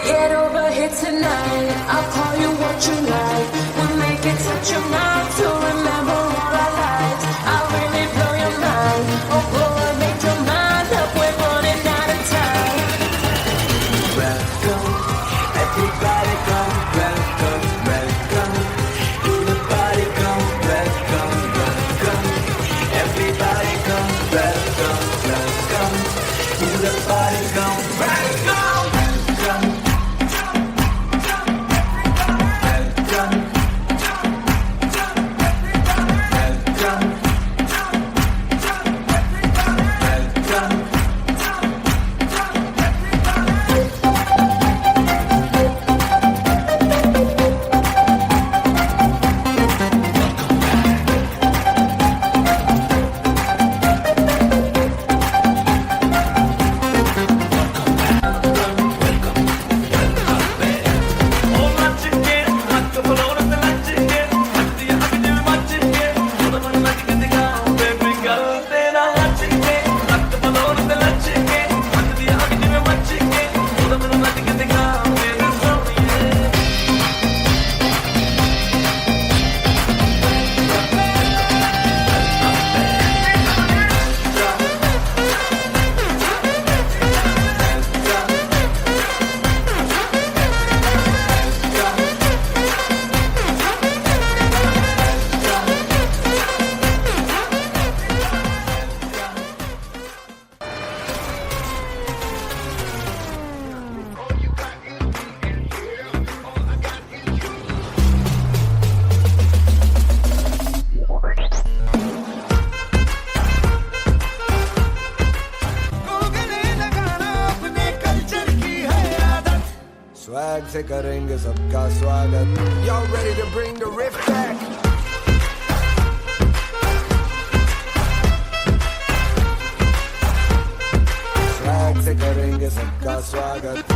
Get over here tonight. I'll call you what you like. We'll make it touch your mind to remember all our lives. I'll really blow your mind. Oh boy, make your mind up. We're running out of time. Welcome, everybody come. Welcome, welcome to the party. Come, welcome, welcome. Everybody come. Welcome, welcome to the party. Come, welcome, welcome. Swag से करेंगे सबका स्वागत. Y'all ready to bring the riff back? Swag से करेंगे सबका स्वागत.